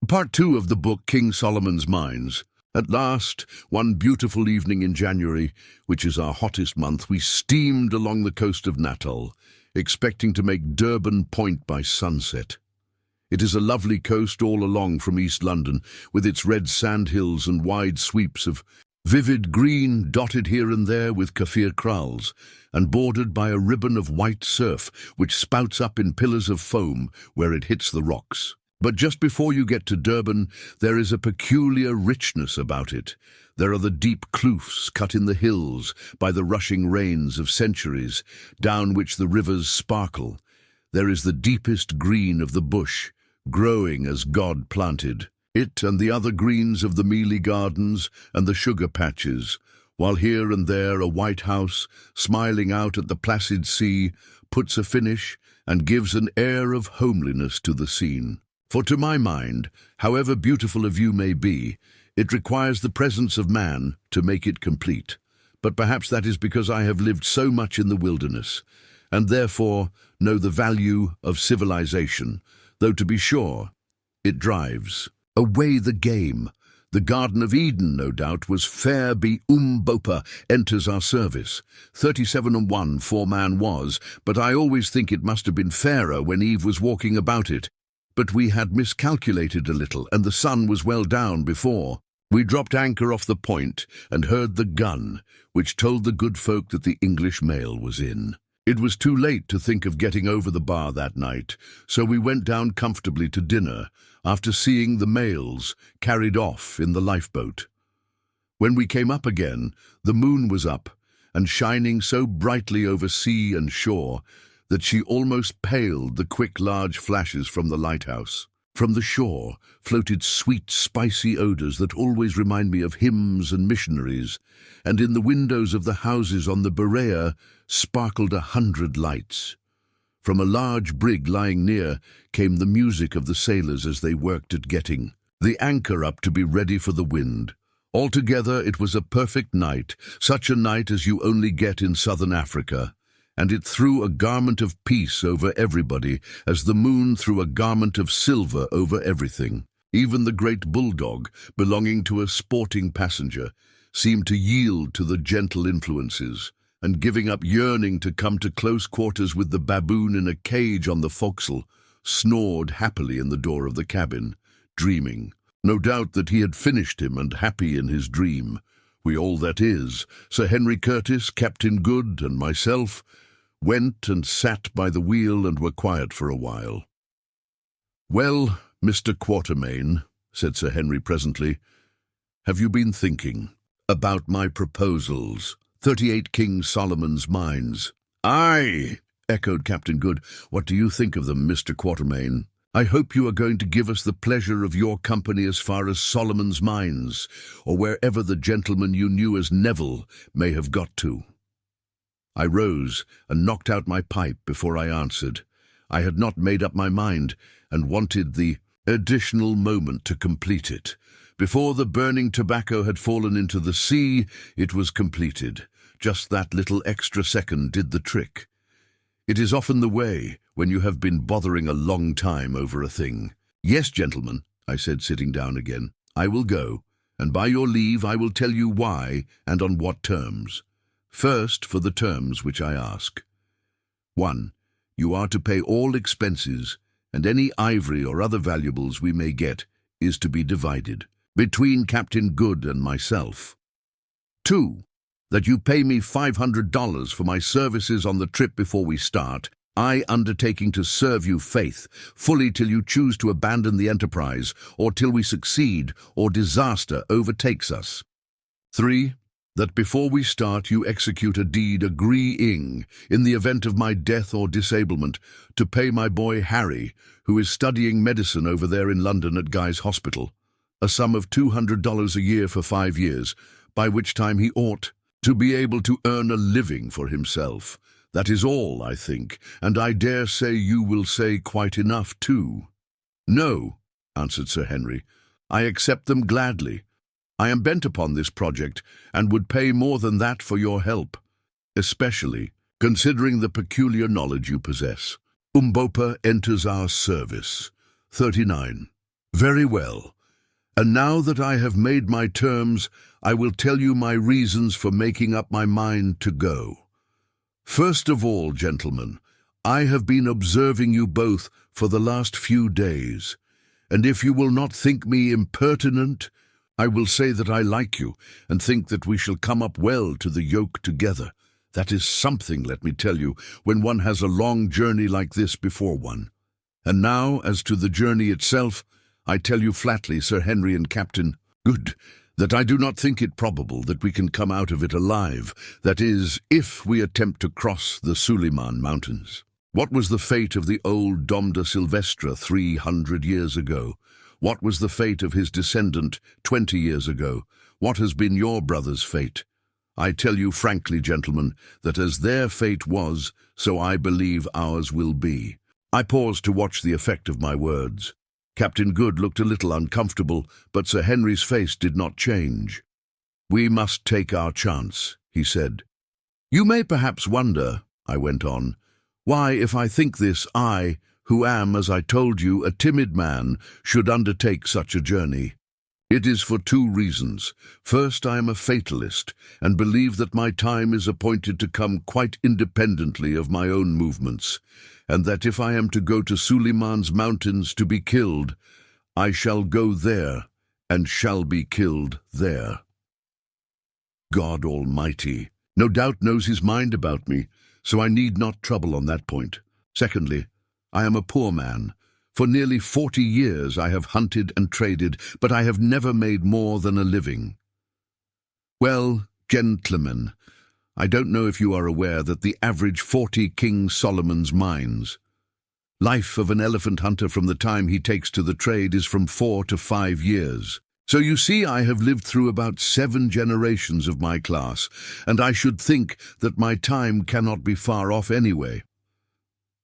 Part 2 of the book King Solomon's Mines. At last, one beautiful evening in January, which is our hottest month, we steamed along the coast of Natal, expecting to make Durban Point by sunset. It is a lovely coast all along from East London, with its red sandhills and wide sweeps of vivid green dotted here and there with kaffir kraals, and bordered by a ribbon of white surf which spouts up in pillars of foam where it hits the rocks. But just before you get to Durban, there is a peculiar richness about it. There are the deep kloofs cut in the hills by the rushing rains of centuries, down which the rivers sparkle. There is the deepest green of the bush, growing as God planted it, and the other greens of the mealie gardens and the sugar patches, while here and there a white house, smiling out at the placid sea, puts a finish and gives an air of homeliness to the scene. For to my mind, however beautiful a view may be, it requires the presence of man to make it complete. But perhaps that is because I have lived so much in the wilderness, and therefore know the value of civilization, though to be sure, it drives away the game. The Garden of Eden, no doubt, was fair be Umbopa enters our service. 37-1 4-man was, but I always think it must have been fairer when Eve was walking about it. But we had miscalculated a little, and the sun was well down before. We dropped anchor off the point and heard the gun, which told the good folk that the English mail was in. It was too late to think of getting over the bar that night, so we went down comfortably to dinner, after seeing the mails carried off in the lifeboat. When we came up again, the moon was up, and shining so brightly over sea and shore, that she almost paled the quick large flashes from the lighthouse. From the shore floated sweet spicy odours that always remind me of hymns and missionaries, and in the windows of the houses on the Berea sparkled 100 lights. From a large brig lying near came the music of the sailors as they worked at getting the anchor up to be ready for the wind. Altogether it was a perfect night, such a night as you only get in southern Africa, and it threw a garment of peace over everybody, as the moon threw a garment of silver over everything. Even the great bulldog, belonging to a sporting passenger, seemed to yield to the gentle influences, and giving up yearning to come to close quarters with the baboon in a cage on the forecastle, snored happily in the door of the cabin, dreaming. No doubt that he had finished him and happy in his dream. We all, that is, Sir Henry Curtis, Captain Good, and myself, went and sat by the wheel and were quiet for a while. "Well, Mr. Quatermain," said Sir Henry presently, "have you been thinking about my proposals? 38 King Solomon's Mines." "Aye," echoed Captain Good. "What do you think of them, Mr. Quatermain? I hope you are going to give us the pleasure of your company as far as Solomon's Mines, or wherever the gentleman you knew as Neville may have got to." I rose and knocked out my pipe before I answered. I had not made up my mind, and wanted the additional moment to complete it. Before the burning tobacco had fallen into the sea, it was completed. Just that little extra second did the trick. It is often the way when you have been bothering a long time over a thing. "Yes, gentlemen," I said, sitting down again, "I will go, and by your leave I will tell you why and on what terms. First, for the terms which I ask. 1. You are to pay all expenses, and any ivory or other valuables we may get is to be divided between Captain Good and myself. 2. That you pay me $500 for my services on the trip before we start, I undertaking to serve you faith fully till you choose to abandon the enterprise, or till we succeed or disaster overtakes us. 3. That before we start you execute a deed agreeing, in the event of my death or disablement, to pay my boy Harry, who is studying medicine over there in London at Guy's Hospital, a sum of $200 a year for 5 years, by which time he ought to be able to earn a living for himself. That is all, I think, and I dare say you will say quite enough too." "No," answered Sir Henry, "I accept them gladly. I am bent upon this project, and would pay more than that for your help, especially considering the peculiar knowledge you possess. Umbopa enters our service. 39. Very well. And now that I have made my terms, I will tell you my reasons for making up my mind to go. First of all, gentlemen, I have been observing you both for the last few days, and if you will not think me impertinent, I will say that I like you and think that we shall come up well to the yoke together. That is something, let me tell you, when one has a long journey like this before one. And now, as to the journey itself, I tell you flatly, Sir Henry and Captain Good, that I do not think it probable that we can come out of it alive, that is, if we attempt to cross the Suliman Mountains. What was the fate of the old Dom de Silvestre 300 years ago? What was the fate of his descendant 20 years ago? What has been your brother's fate? I tell you frankly, gentlemen, that as their fate was, so I believe ours will be. I paused to watch the effect of my words. Captain Good looked a little uncomfortable, but Sir Henry's face did not change. "We must take our chance," he said. "You may perhaps wonder," I went on, "why, if I think this, I, who am, as I told you, a timid man, should undertake such a journey. It is for two reasons. First, I am a fatalist, and believe that my time is appointed to come quite independently of my own movements, and that if I am to go to Suliman's mountains to be killed, I shall go there, and shall be killed there. God Almighty no doubt knows his mind about me, so I need not trouble on that point. Secondly, I am a poor man. For nearly 40 years I have hunted and traded, but I have never made more than a living. Well, gentlemen, I don't know if you are aware that the average 40 King Solomon's mines. Life of an elephant hunter from the time he takes to the trade is from 4 to 5 years. So you see, I have lived through about 7 generations of my class, and I should think that my time cannot be far off anyway.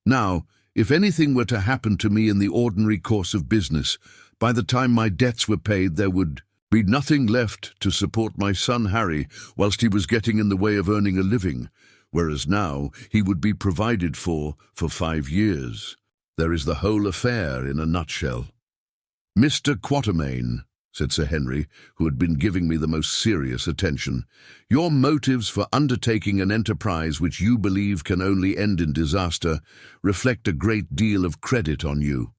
Now, if anything were to happen to me in the ordinary course of business, by the time my debts were paid there would be nothing left to support my son Harry whilst he was getting in the way of earning a living, whereas now he would be provided for 5 years. There is the whole affair in a nutshell. "Mr. Quatermain," said Sir Henry, who had been giving me the most serious attention, "your motives for undertaking an enterprise which you believe can only end in disaster reflect a great deal of credit on you.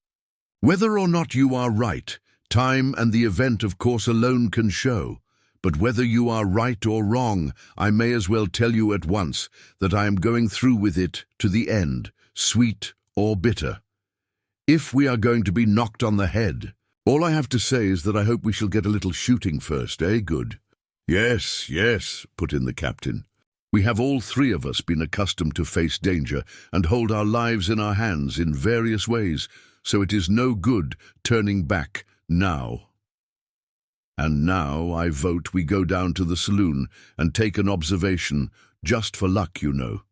Whether or not you are right, time and the event of course alone can show, but whether you are right or wrong, I may as well tell you at once that I am going through with it to the end, sweet or bitter. If we are going to be knocked on the head, all I have to say is that I hope we shall get a little shooting first, Good?" "Yes, yes," put in the captain. "We have all 3 of us been accustomed to face danger and hold our lives in our hands in various ways, so it is no good turning back now. And now I vote we go down to the saloon and take an observation, just for luck, you know."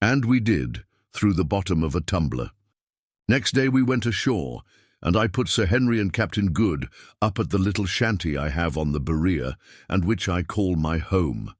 And we did, through the bottom of a tumbler. Next day we went ashore, and I put Sir Henry and Captain Good up at the little shanty I have on the Berea, and which I call my home.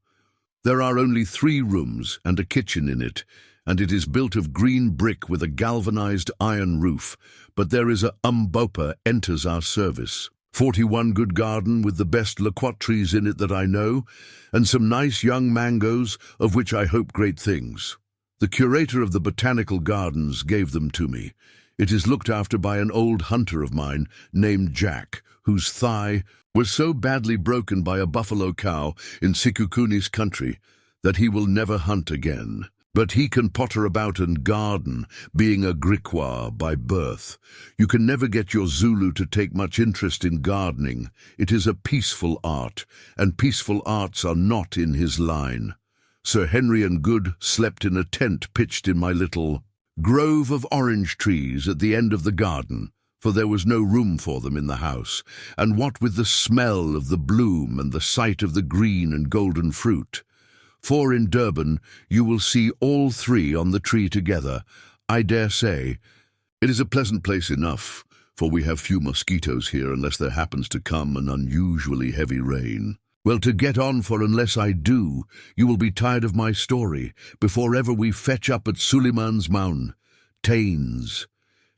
There are only 3 rooms and a kitchen in it, and it is built of green brick with a galvanized iron roof, but there is a umbopa enters our service. 41 good garden with the best loquat trees in it that I know, and some nice young mangoes, of which I hope great things. The curator of the botanical gardens gave them to me. It is looked after by an old hunter of mine named Jack, whose thigh was so badly broken by a buffalo cow in Sikukuni's country that he will never hunt again. But he can potter about and garden, being a Griquois by birth. You can never get your Zulu to take much interest in gardening. It is a peaceful art, and peaceful arts are not in his line. Sir Henry and Good slept in a tent pitched in my little grove of orange trees at the end of the garden, for there was no room for them in the house, and what with the smell of the bloom and the sight of the green and golden fruit. For in Durban you will see all 3 on the tree together, I dare say. It is a pleasant place enough, for we have few mosquitoes here unless there happens to come an unusually heavy rain. Well, to get on, for unless I do, you will be tired of my story before ever we fetch up at Suliman's Mound, Taines.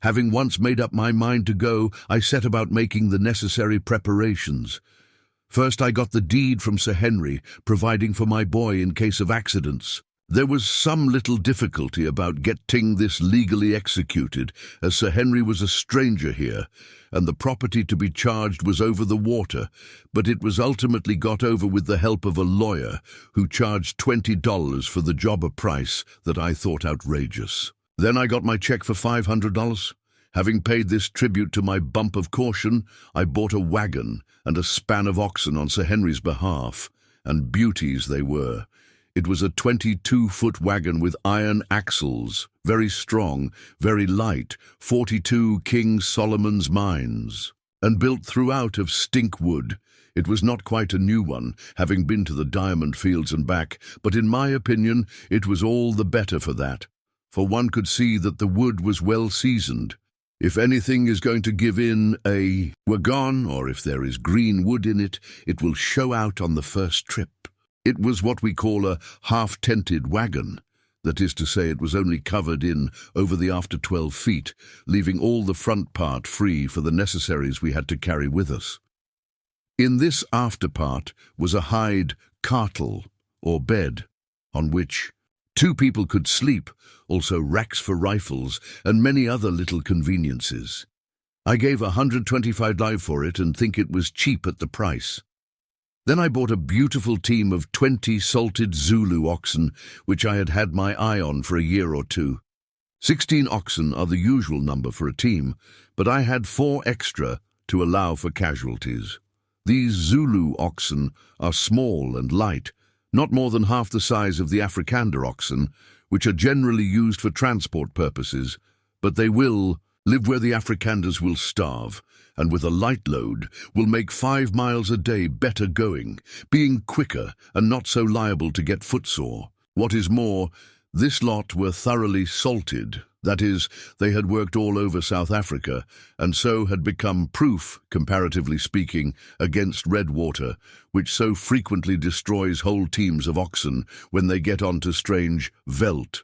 Having once made up my mind to go, I set about making the necessary preparations. First I got the deed from Sir Henry, providing for my boy in case of accidents. There was some little difficulty about getting this legally executed, as Sir Henry was a stranger here, and the property to be charged was over the water, but it was ultimately got over with the help of a lawyer, who charged $20 for the job, a price that I thought outrageous. Then I got my check for $500. Having paid this tribute to my bump of caution, I bought a wagon and a span of oxen on Sir Henry's behalf, and beauties they were. It was a 22-foot wagon with iron axles, very strong, very light, 42 King Solomon's mines, and built throughout of stink wood. It was not quite a new one, having been to the diamond fields and back, but in my opinion it was all the better for that, for one could see that the wood was well seasoned. If anything is going to give in a wagon, or if there is green wood in it, it will show out on the first trip. It was what we call a half-tented wagon. That is to say, it was only covered in over the after 12 feet, leaving all the front part free for the necessaries we had to carry with us. In this after part was a hide cartle, or bed, on which 2 people could sleep, also racks for rifles, and many other little conveniences. I gave $125 for it and think it was cheap at the price. Then I bought a beautiful team of 20 salted Zulu oxen, which I had had my eye on for a year or two. 16 oxen are the usual number for a team, but I had 4 extra to allow for casualties. These Zulu oxen are small and light, not more than half the size of the Afrikander oxen, which are generally used for transport purposes, but they will live where the Afrikanders will starve, and with a light load will make 5 miles a day better going, being quicker and not so liable to get footsore. What is more, this lot were thoroughly salted, that is, they had worked all over South Africa, and so had become proof, comparatively speaking, against red water, which so frequently destroys whole teams of oxen when they get onto strange veldt,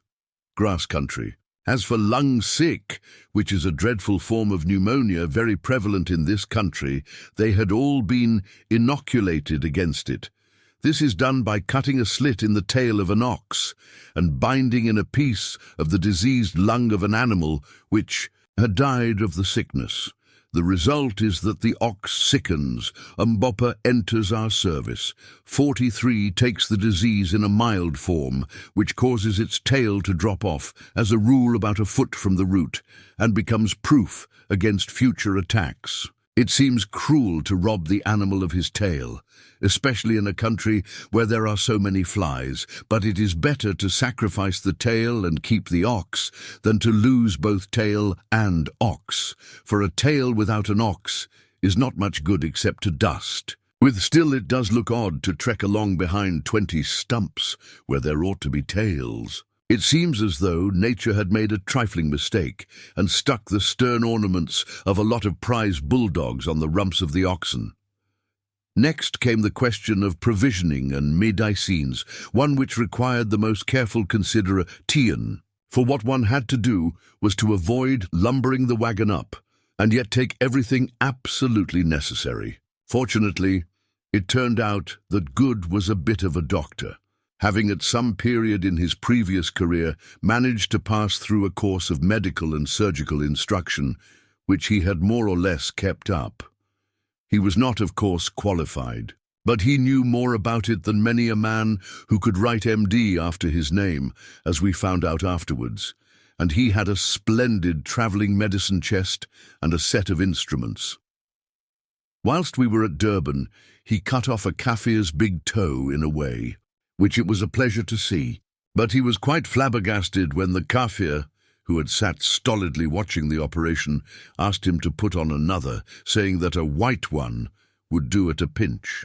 grass country. As for lung sick, which is a dreadful form of pneumonia very prevalent in this country, they had all been inoculated against it. This is done by cutting a slit in the tail of an ox and binding in a piece of the diseased lung of an animal which had died of the sickness. The result is that the ox sickens, Mboppa enters our service. 43 takes the disease in a mild form, which causes its tail to drop off, as a rule about a foot from the root, and becomes proof against future attacks. It seems cruel to rob the animal of his tail, especially in a country where there are so many flies, but it is better to sacrifice the tail and keep the ox than to lose both tail and ox, for a tail without an ox is not much good except to dust. Still it does look odd to trek along behind 20 stumps where there ought to be tails. It seems as though nature had made a trifling mistake and stuck the stern ornaments of a lot of prize bulldogs on the rumps of the oxen. Next came the question of provisioning and medicines, one which required the most careful consideration, for what one had to do was to avoid lumbering the wagon up, and yet take everything absolutely necessary. Fortunately, it turned out that Good was a bit of a doctor, having at some period in his previous career managed to pass through a course of medical and surgical instruction, which he had more or less kept up. He was not, of course, qualified, but he knew more about it than many a man who could write MD after his name, as we found out afterwards, and he had a splendid travelling medicine chest and a set of instruments. Whilst we were at Durban, he cut off a Kafir's big toe in a way, which it was a pleasure to see, but he was quite flabbergasted when the Kafir, who had sat stolidly watching the operation, asked him to put on another, saying that a white one would do at a pinch.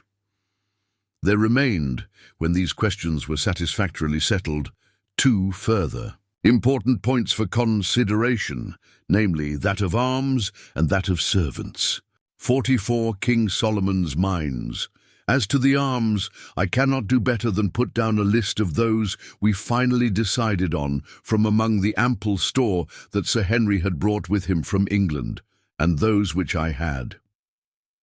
There remained, when these questions were satisfactorily settled, 2 further important points for consideration, namely that of arms and that of servants. 44 King Solomon's mines, As to the arms, I cannot do better than put down a list of those we finally decided on from among the ample store that Sir Henry had brought with him from England, and those which I had.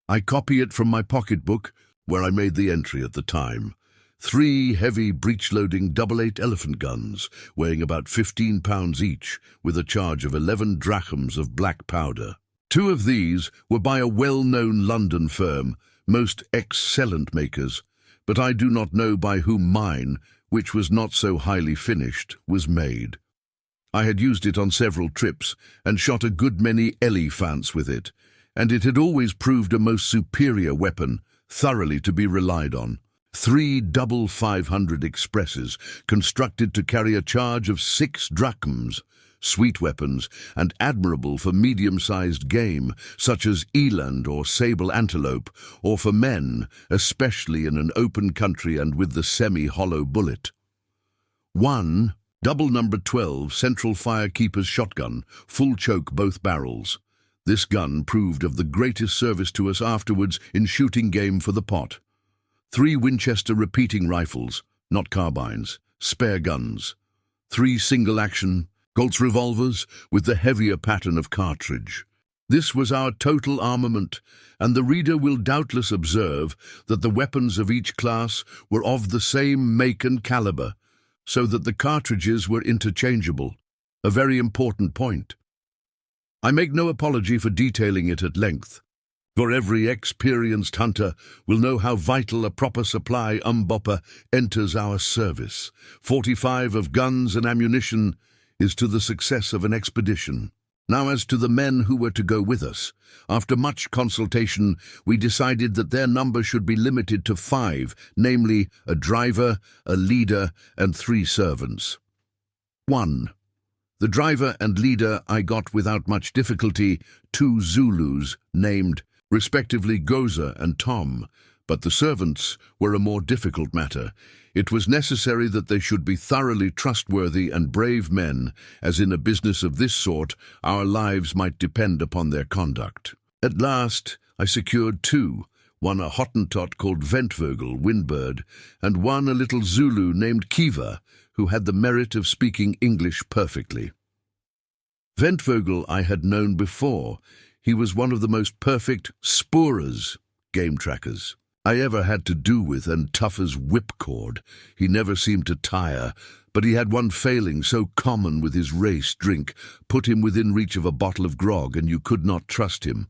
I copy it from my pocketbook, where I made the entry at the time. 3 heavy breech-loading double-8 elephant guns, weighing about 15 pounds each, with a charge of 11 drachms of black powder. 2 of these were by a well-known London firm, most excellent makers, but I do not know by whom mine, which was not so highly finished, was made. I had used it on several trips, and shot a good many elephants with it, and it had always proved a most superior weapon, thoroughly to be relied on. 3 double 500 expresses, constructed to carry a charge of 6 drachms, sweet weapons, and admirable for medium-sized game, such as eland or sable antelope, or for men, especially in an open country and with the semi-hollow bullet. 1 double number 12 central firekeeper's shotgun, full choke both barrels. This gun proved of the greatest service to us afterwards in shooting game for the pot. 3 Winchester repeating rifles, not carbines, spare guns. 3 single-action Colt's revolvers with the heavier pattern of cartridge. This was our total armament, and the reader will doubtless observe that the weapons of each class were of the same make and caliber, so that the cartridges were interchangeable, a very important point. I make no apology for detailing it at length, for every experienced hunter will know how vital a proper supply enters our service. 45 of guns and ammunition is to the success of an expedition. Now, as to the men who were to go with us, after much consultation, we decided that their number should be limited to 5, namely, a driver, a leader, and 3 servants. 1. The driver and leader I got without much difficulty, 2 Zulus, named, respectively, Goza and Tom, but the servants were a more difficult matter. It was necessary that they should be thoroughly trustworthy and brave men, as in a business of this sort our lives might depend upon their conduct. At last I secured 2, one a Hottentot called Ventvogel, Windbird, and one a little Zulu named Kiva, who had the merit of speaking English perfectly. Ventvogel I had known before. He was one of the most perfect spoorers, game trackers, I ever had to do with, and tough as whipcord. He never seemed to tire, but he had one failing so common with his race drink, put him within reach of a bottle of grog, and you could not trust him.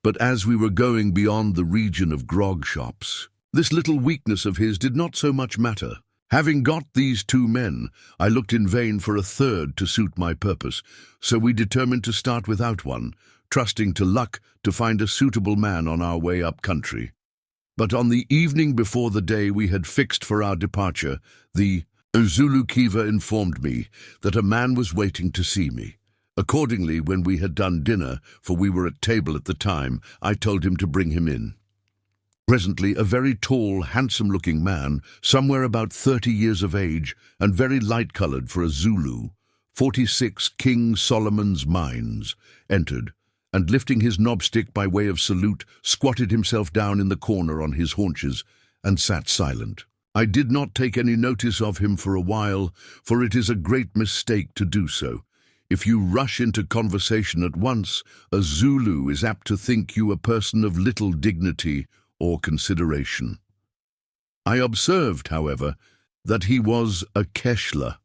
But as we were going beyond the region of grog shops, this little weakness of his did not so much matter. Having got these 2 men, I looked in vain for a 3rd to suit my purpose, so we determined to start without one, trusting to luck to find a suitable man on our way up country. But on the evening before the day we had fixed for our departure, the Zulu Kiva informed me that a man was waiting to see me. Accordingly, when we had done dinner, for we were at table at the time, I told him to bring him in. Presently, a very tall, handsome-looking man, somewhere about 30 years of age, and very light-coloured for a Zulu, 46 King Solomon's Mines, entered, and lifting his knobstick by way of salute, squatted himself down in the corner on his haunches, and sat silent. I did not take any notice of him for a while, for it is a great mistake to do so. If you rush into conversation at once, a Zulu is apt to think you a person of little dignity or consideration. I observed, however, that he was a Keshler,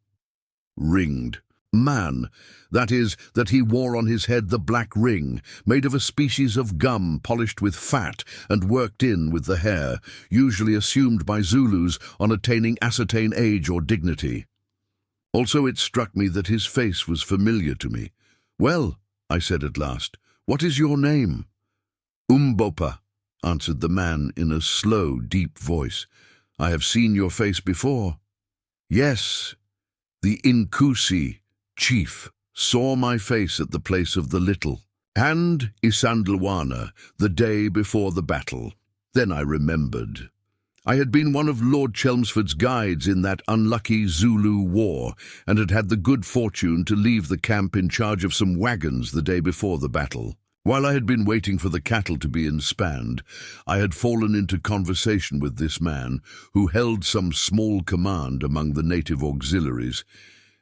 ringed man, that is, that he wore on his head the black ring, made of a species of gum polished with fat and worked in with the hair, usually assumed by Zulus on attaining ascertain age or dignity. Also it struck me that his face was familiar to me. "Well," I said at last, "what is your name?" "Umbopa," answered the man in a slow, deep voice. "I have seen your face before." "Yes, the Inkusi chief saw my face at the place of the Little, and Isandlwana the day before the battle. Then I remembered. I had been one of Lord Chelmsford's guides in that unlucky Zulu war, and had had the good fortune to leave the camp in charge of some wagons the day before the battle. While I had been waiting for the cattle to be inspanned, I had fallen into conversation with this man, who held some small command among the native auxiliaries,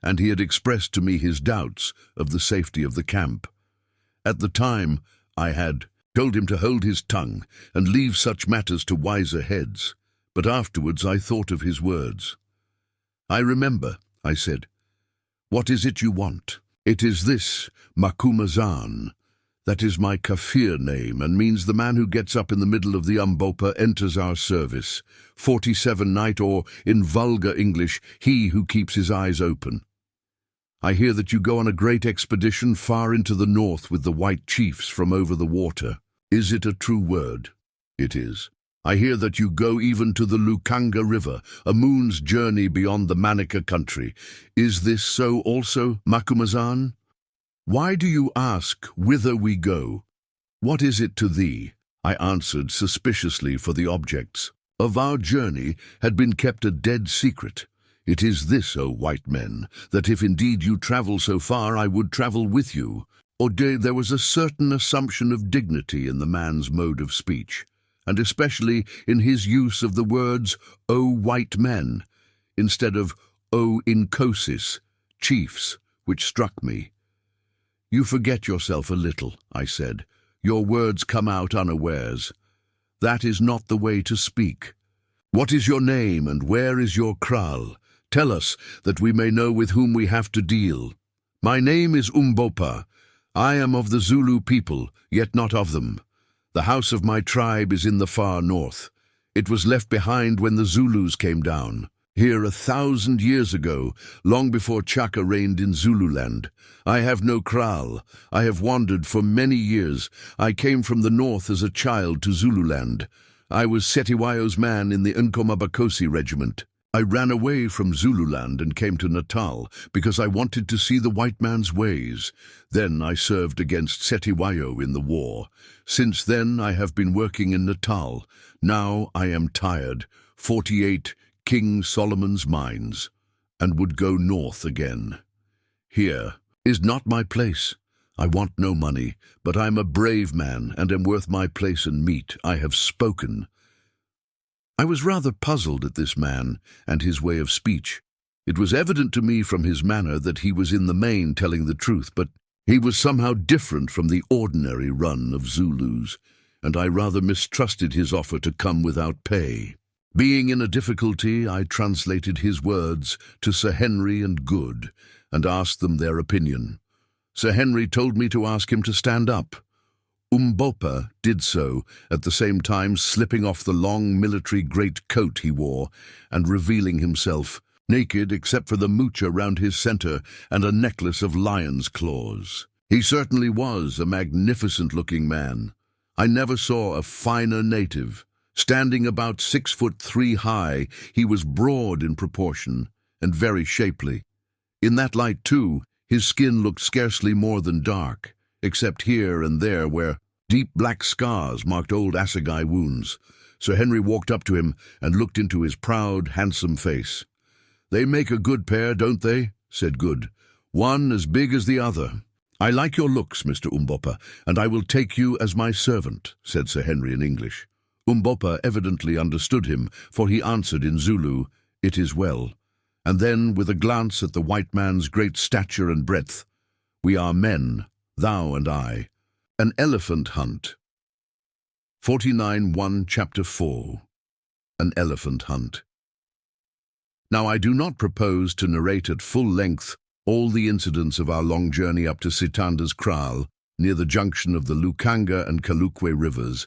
and he had expressed to me his doubts of the safety of the camp. At the time, I had told him to hold his tongue and leave such matters to wiser heads, but afterwards I thought of his words. "I remember," I said. "What is it you want?" "It is this, Macumazahn. That is my Kafir name, and means the man who gets up in the middle of the Umbopa enters our service. 47 night, or, in vulgar English, he who keeps his eyes open. I hear that you go on a great expedition far into the north with the white chiefs from over the water. Is it a true word?" "It is." "I hear that you go even to the Lukanga River, a moon's journey beyond the Manica country. Is this so also, Macumazahn?" "Why do you ask whither we go? What is it to thee?" I answered suspiciously, for the objects of our journey had been kept a dead secret. "It is this, O white men, that if indeed you travel so far, I would travel with you." There was a certain assumption of dignity in the man's mode of speech, and especially in his use of the words, "O white men," instead of "O Inkosis," chiefs, which struck me. "You forget yourself a little," I said. "Your words come out unawares. That is not the way to speak. What is your name, and where is your kraal? Tell us, that we may know with whom we have to deal." "My name is Umbopa. I am of the Zulu people, yet not of them. The house of my tribe is in the far north. It was left behind when the Zulus came down. Here 1,000 years ago, long before Chaka reigned in Zululand. I have no kraal. I have wandered for many years. I came from the north as a child to Zululand. I was Setiwayo's man in the Nkomabakosi regiment. I ran away from Zululand and came to Natal because I wanted to see the white man's ways. Then I served against Setiwayo in the war. Since then I have been working in Natal. Now I am tired. 48 King Solomon's mines, and would go north again. Here is not my place. I want no money, but I am a brave man and am worth my place and meat. I have spoken." I was rather puzzled at this man and his way of speech. It was evident to me from his manner that he was in the main telling the truth, but he was somehow different from the ordinary run of Zulus, and I rather mistrusted his offer to come without pay. Being in a difficulty, I translated his words to Sir Henry and Good, and asked them their opinion. Sir Henry told me to ask him to stand up. Umbopa did so, at the same time slipping off the long military great-coat he wore, and revealing himself, naked except for the moocha round his centre and a necklace of lion's claws. He certainly was a magnificent-looking man. I never saw a finer native. Standing about 6'3" high, he was broad in proportion, and very shapely. In that light, too, his skin looked scarcely more than dark, except here and there where deep black scars marked old assegai wounds. Sir Henry walked up to him and looked into his proud, handsome face. "They make a good pair, don't they?" said Good. "One as big as the other." "I like your looks, Mr. Umbopa, and I will take you as my servant," said Sir Henry in English. Umbopa evidently understood him, for he answered in Zulu, "It is well." And then, with a glance at the white man's great stature and breadth, "We are men, thou and I." An elephant hunt. 49:1 Chapter 4. An elephant hunt. Now I do not propose to narrate at full length all the incidents of our long journey up to Sitanda's kraal, near the junction of the Lukanga and Kalukwe rivers,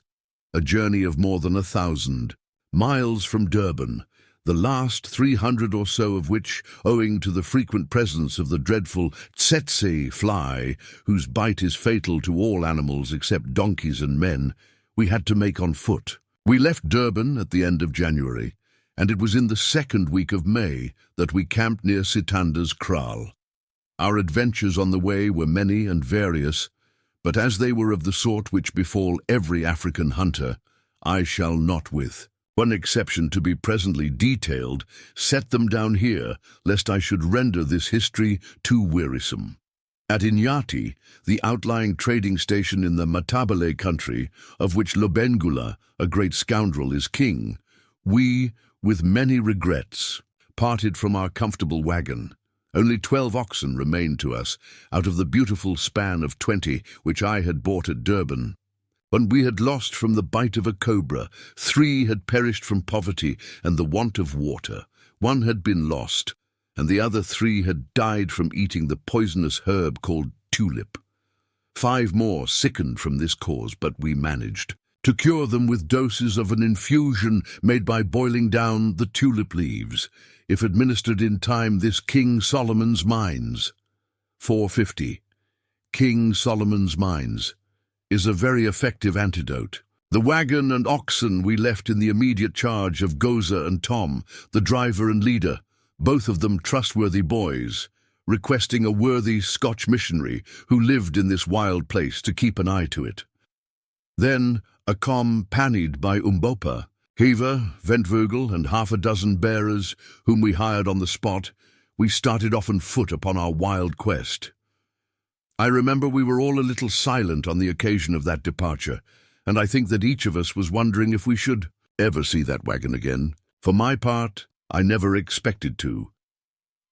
a journey of more than 1,000 miles from Durban, the last 300 or so of which, owing to the frequent presence of the dreadful tsetse fly, whose bite is fatal to all animals except donkeys and men, we had to make on foot. We left Durban at the end of January, and it was in the second week of May that we camped near Sitanda's kraal. Our adventures on the way were many and various, but as they were of the sort which befall every African hunter, I shall not, with one exception to be presently detailed, set them down here, lest I should render this history too wearisome. At Inyati, the outlying trading station in the Matabele country, of which Lobengula, a great scoundrel, is king, we, with many regrets, parted from our comfortable wagon. Only 12 oxen remained to us, out of the beautiful span of 20 which I had bought at Durban. When we had lost from the bite of a cobra, 3 had perished from poverty and the want of water. 1 had been lost, and the other 3 had died from eating the poisonous herb called tulip. 5 more sickened from this cause, but we managed to cure them with doses of an infusion made by boiling down the tulip leaves. If administered in time, this King Solomon's Mines. 450. King Solomon's Mines is a very effective antidote. The wagon and oxen we left in the immediate charge of Goza and Tom, the driver and leader, both of them trustworthy boys, requesting a worthy Scotch missionary who lived in this wild place to keep an eye to it. Then, accompanied by Umbopa, Heaver, Ventvogel, and half a dozen bearers whom we hired on the spot, we started off on foot upon our wild quest. I remember we were all a little silent on the occasion of that departure, and I think that each of us was wondering if we should ever see that wagon again. For my part, I never expected to.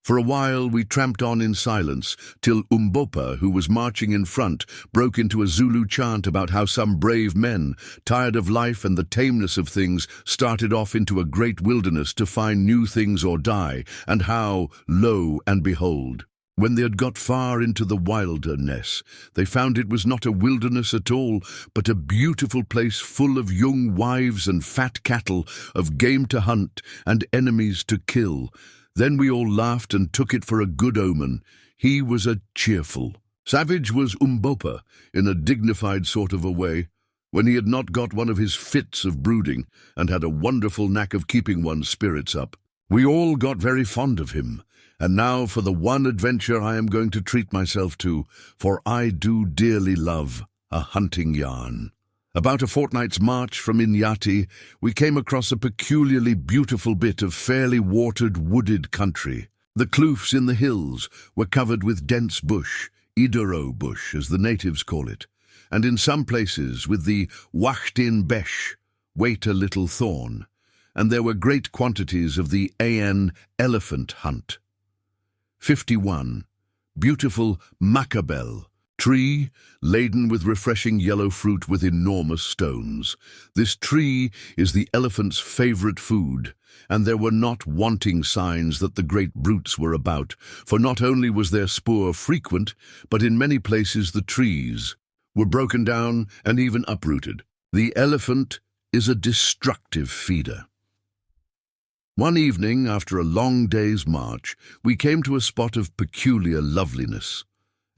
For a while we tramped on in silence, till Umbopa, who was marching in front, broke into a Zulu chant about how some brave men, tired of life and the tameness of things, started off into a great wilderness to find new things or die, and how, lo and behold, when they had got far into the wilderness, they found it was not a wilderness at all, but a beautiful place full of young wives and fat cattle, of game to hunt and enemies to kill. Then we all laughed and took it for a good omen. He was a cheerful. Savage was Umbopa, in a dignified sort of a way, when he had not got one of his fits of brooding, and had a wonderful knack of keeping one's spirits up. We all got very fond of him. And now for the one adventure I am going to treat myself to, for I do dearly love a hunting yarn. About a fortnight's march from Inyati, we came across a peculiarly beautiful bit of fairly watered, wooded country. The kloofs in the hills were covered with dense bush, idoro bush as the natives call it, and in some places with the wachtin besh, wait a little thorn, and there were great quantities of the an elephant hunt. 51. Beautiful macabel, tree laden with refreshing yellow fruit with enormous stones. This tree is the elephant's favorite food, and there were not wanting signs that the great brutes were about, for not only was their spoor frequent, but in many places the trees were broken down and even uprooted. The elephant is a destructive feeder. One evening, after a long day's march, we came to a spot of peculiar loveliness.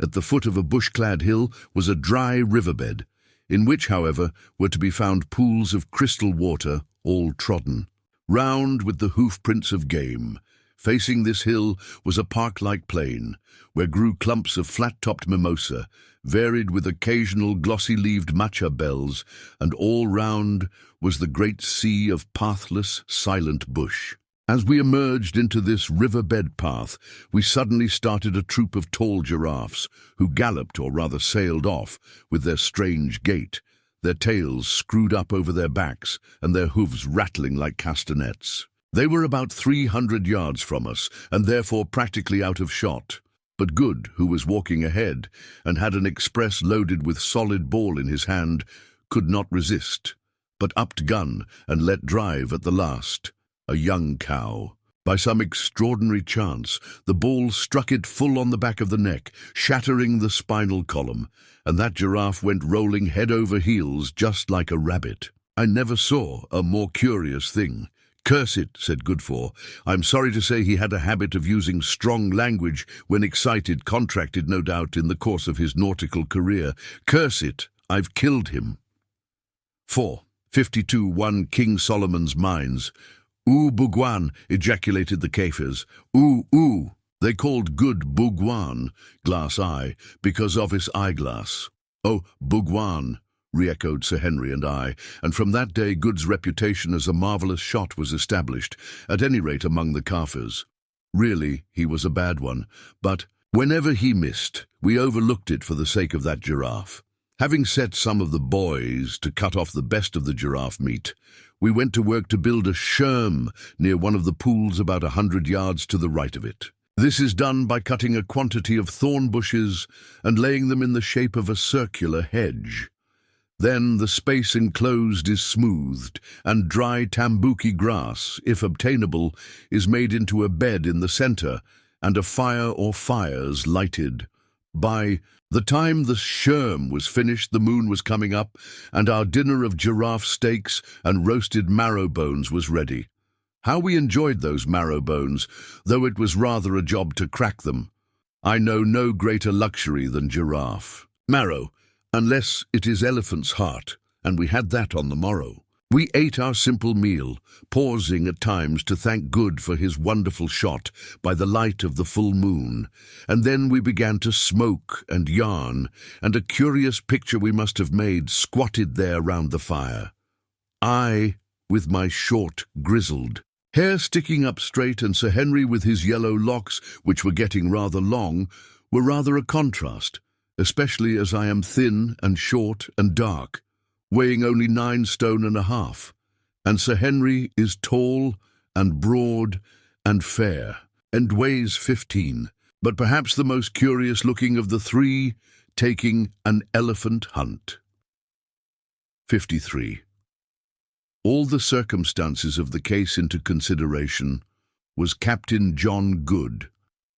At the foot of a bush-clad hill was a dry riverbed, in which, however, were to be found pools of crystal water, all trodden, round with the hoof-prints of game. Facing this hill was a park-like plain, where grew clumps of flat-topped mimosa, varied with occasional glossy-leaved matcha bells, and all round was the great sea of pathless, silent bush. As we emerged into this riverbed path, we suddenly started a troop of tall giraffes, who galloped, or rather sailed off, with their strange gait, their tails screwed up over their backs, and their hooves rattling like castanets. They were about 300 yards from us, and therefore practically out of shot. But Good, who was walking ahead, and had an express loaded with solid ball in his hand, could not resist, but upped gun and let drive at the last, a young cow. By some extraordinary chance, the ball struck it full on the back of the neck, shattering the spinal column, and that giraffe went rolling head over heels just like a rabbit. I never saw a more curious thing. "Curse it," said Goodfor. "I'm sorry to say he had a habit of using strong language when excited, contracted, no doubt, in the course of his nautical career. Curse it, I've killed him." 4. 52-1 King Solomon's Mines. "Ooh, Bugwan," ejaculated the Kafirs. "Ooh, ooh." They called Good Bugwan, glass eye, because of his eyeglass. "Oh, Bugwan," re-echoed Sir Henry and I, and from that day Good's reputation as a marvellous shot was established, at any rate among the Kafirs. Really, he was a bad one, but Whenever he missed, we overlooked it for the sake of that giraffe. Having set some of the boys to cut off the best of the giraffe meat, we went to work to build a scherm near one of the pools about 100 yards to the right of it. This is done by cutting a quantity of thorn bushes and laying them in the shape of a circular hedge. Then the space enclosed is smoothed, and dry tambuki grass, if obtainable, is made into a bed in the center, and a fire or fires lighted. By the time the scherm was finished, the moon was coming up, and our dinner of giraffe steaks and roasted marrow bones was ready. How we enjoyed those marrow bones, though it was rather a job to crack them. I know no greater luxury than giraffe marrow, unless it is elephant's heart, and we had that on the morrow. We ate our simple meal, pausing at times to thank God for his wonderful shot by the light of the full moon, and then we began to smoke and yarn, and a curious picture we must have made squatted there round the fire. I, with my short, grizzled hair sticking up straight, and Sir Henry with his yellow locks, which were getting rather long, were rather a contrast, especially as I am thin and short and dark, weighing only 9 stone and a half, and Sir Henry is tall and broad and fair, and weighs 15, but perhaps the most curious-looking of the three, taking an elephant hunt. 53. All the circumstances of the case into consideration was Captain John Good,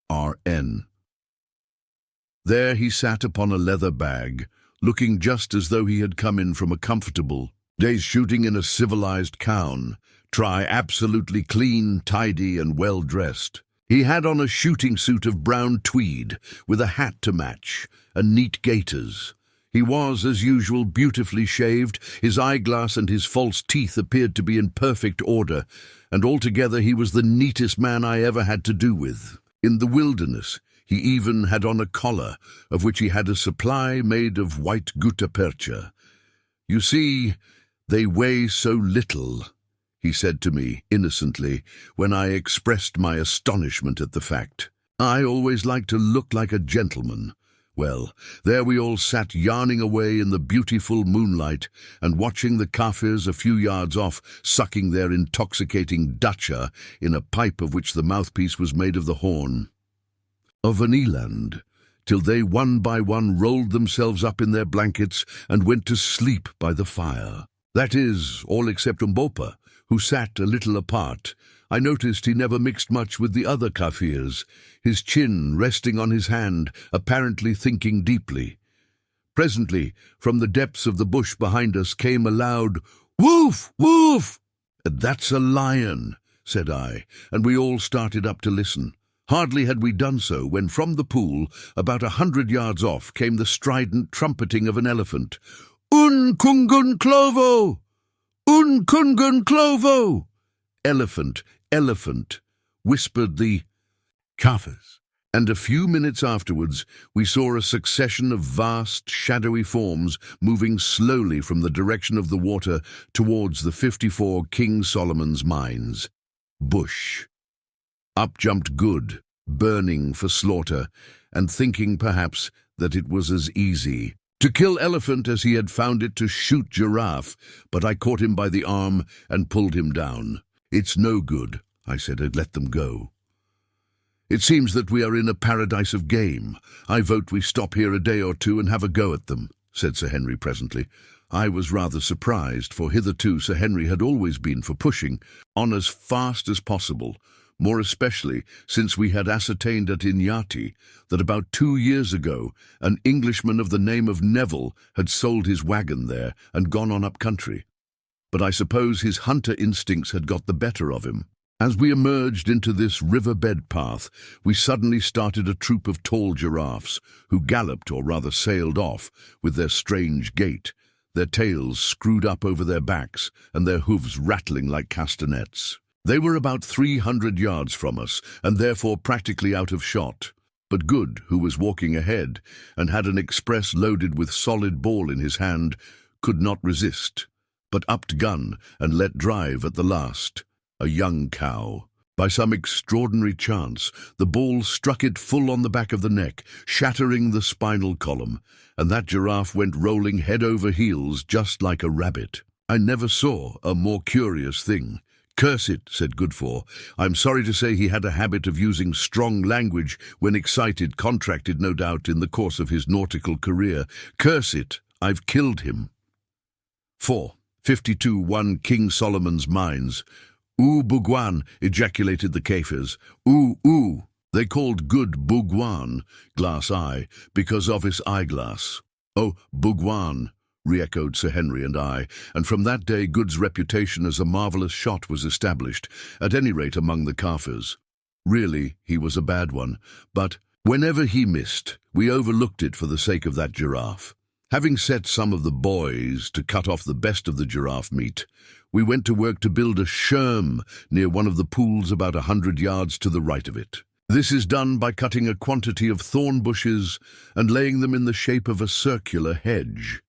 R.N. There he sat upon a leather bag, looking just as though he had come in from a comfortable day's shooting in a civilized town, absolutely clean, tidy, and well-dressed. He had on a shooting suit of brown tweed, with a hat to match, and neat gaiters. He was, as usual, beautifully shaved, his eyeglass and his false teeth appeared to be in perfect order, and altogether he was the neatest man I ever had to do with. In the wilderness, he even had on a collar, of which he had a supply made of white gutta percha. "You see, they weigh so little," he said to me, innocently, when I expressed my astonishment at the fact. "I always like to look like a gentleman." Well, there we all sat yarning away in the beautiful moonlight and watching the Kafirs a few yards off sucking their intoxicating dacha in a pipe of which the mouthpiece was made of the horn of an eland, till they one by one rolled themselves up in their blankets and went to sleep by the fire. That is, all except Umbopa, who sat a little apart. I noticed he never mixed much with the other Kafirs, his chin resting on his hand, apparently thinking deeply. Presently, from the depths of the bush behind us came a loud "Woof! Woof!" "That's a lion," said I, and we all started up to listen. Hardly had we done so when from the pool, about 100 yards off, came the strident trumpeting of an elephant. "Un kungun clovo! Un kungun clovo!" "Elephant, elephant," whispered the Kafirs. And a few minutes afterwards we saw a succession of vast, shadowy forms moving slowly from the direction of the water towards the 54 King Solomon's mines. Bush. Up jumped Good, burning for slaughter, and thinking perhaps that it was as easy to kill elephant as he had found it to shoot giraffe, but I caught him by the arm and pulled him down. "It's no good," I said, "I'd let them go." "It seems that we are in a paradise of game. I vote we stop here a day or two and have a go at them," said Sir Henry presently. I was rather surprised, for hitherto Sir Henry had always been for pushing on as fast as possible, more especially since we had ascertained at Inyati that about 2 years ago an Englishman of the name of Neville had sold his wagon there and gone on up country. But I suppose his hunter instincts had got the better of him. As we emerged into this riverbed path, we suddenly started a troop of tall giraffes, who galloped, or rather sailed off, with their strange gait, their tails screwed up over their backs and their hooves rattling like castanets. They were about 300 yards from us, and therefore practically out of shot. But Good, who was walking ahead, and had an express loaded with solid ball in his hand, could not resist, but upped gun and let drive at the last, a young cow. By some extraordinary chance, the ball struck it full on the back of the neck, shattering the spinal column, and that giraffe went rolling head over heels just like a rabbit. I never saw a more curious thing. "Curse it," said Goodfor. "I'm sorry to say he had a habit of using strong language when excited, contracted no doubt in the course of his nautical career. Curse it, I've killed him." 4. 52-1 King Solomon's Mines. "Ooh, Bugwan," ejaculated the Kafirs. "Ooh, ooh." They called Good Bugwan, glass eye, because of his eyeglass. "Oh, Bugwan," re-echoed Sir Henry and I, and from that day Good's reputation as a marvellous shot was established, at any rate among the Kafirs. Really, he was a bad one, but whenever he missed, we overlooked it for the sake of that giraffe. Having set some of the boys to cut off the best of the giraffe meat, we went to work to build a sherm near one of the pools about 100 yards to the right of it. This is done by cutting a quantity of thorn bushes and laying them in the shape of a circular hedge.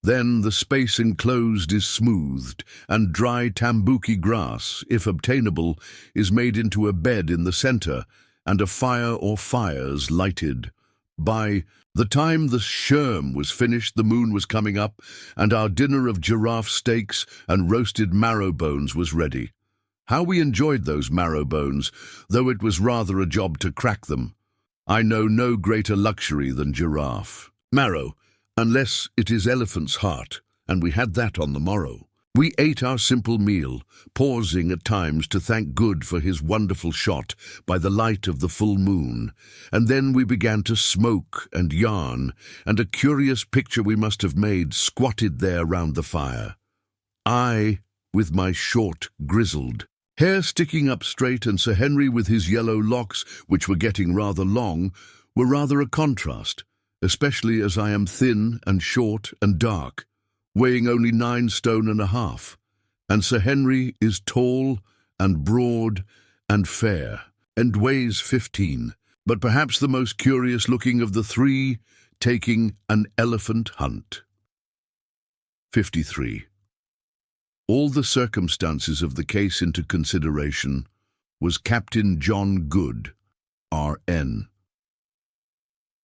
Then the space enclosed is smoothed, and dry tambuki grass, if obtainable, is made into a bed in the centre, and a fire or fires lighted. By the time the sherm was finished, the moon was coming up, and our dinner of giraffe steaks and roasted marrow bones was ready. How we enjoyed those marrow bones, though it was rather a job to crack them. I know no greater luxury than giraffe marrow, unless it is elephant's heart, and we had that on the morrow. We ate our simple meal, pausing at times to thank Good for his wonderful shot by the light of the full moon, and then we began to smoke and yarn, and a curious picture we must have made squatted there round the fire. I, with my short, grizzled hair sticking up straight, and Sir Henry with his yellow locks, which were getting rather long, were rather a contrast, especially as I am thin and short and dark, weighing only 9 stone and a half, and Sir Henry is tall and broad and fair, and weighs 15, but perhaps the most curious-looking of the three, taking an elephant hunt. 53. All the circumstances of the case into consideration was Captain John Good, R.N.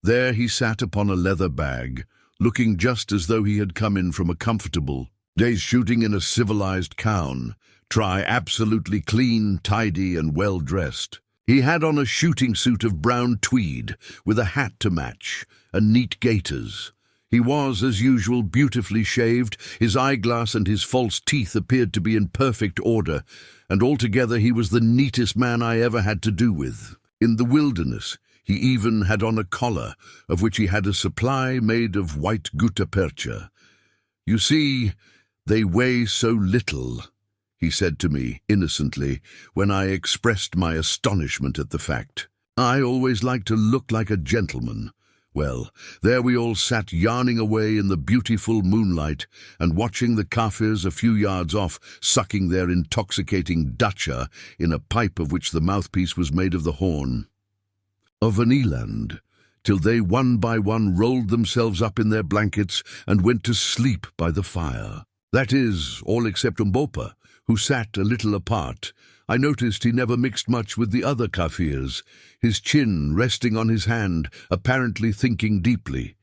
There he sat upon a leather bag, looking just as though he had come in from a comfortable day's shooting in a civilized town, absolutely clean, tidy, and well-dressed. He had on a shooting suit of brown tweed, with a hat to match, and neat gaiters. He was, as usual, beautifully shaved, his eyeglass and his false teeth appeared to be in perfect order, and altogether he was the neatest man I ever had to do with. In the wilderness, he even had on a collar, of which he had a supply made of white gutta percha. "You see, they weigh so little," he said to me, innocently, when I expressed my astonishment at the fact. "I always like to look like a gentleman." Well, there we all sat yarning away in the beautiful moonlight and watching the Kafirs a few yards off sucking their intoxicating dacha in a pipe of which the mouthpiece was made of the horn of an eland, till they one by one rolled themselves up in their blankets and went to sleep by the fire. That is, all except Umbopa, who sat a little apart. I noticed he never mixed much with the other Kafirs, his chin resting on his hand, apparently thinking deeply.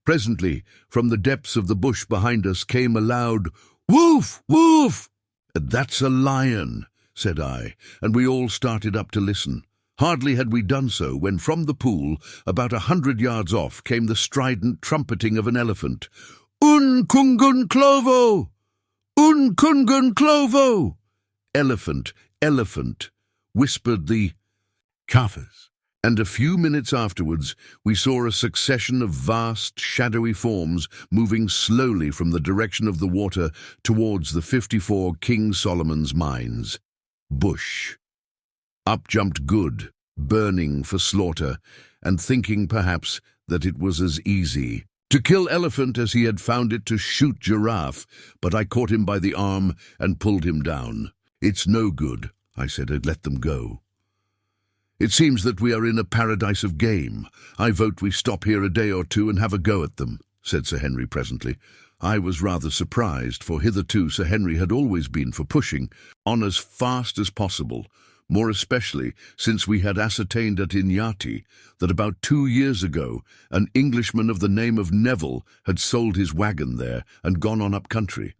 Presently, from the depths of the bush behind us came a loud "Woof! Woof!" "That's a lion," said I, and we all started up to listen. Hardly had we done so when from the pool, about 100 yards off, came the strident trumpeting of an elephant. "Un kungun clovo! Un kungun clovo!" "Elephant, elephant," whispered the Kafirs, and a few minutes afterwards we saw a succession of vast, shadowy forms moving slowly from the direction of the water towards the 54 King Solomon's Mines. Bush. Up jumped Good, burning for slaughter, and thinking perhaps that it was as easy to kill elephant as he had found it to shoot giraffe, but I caught him by the arm and pulled him down. "It's no good," I said, "and let them go. It seems that we are in a paradise of game. I vote we stop here a day or two and have a go at them," said Sir Henry presently. I was rather surprised, for hitherto Sir Henry had always been for pushing on as fast as possible, more especially since we had ascertained at Inyati that about 2 years ago an Englishman of the name of Neville had sold his wagon there and gone on up country.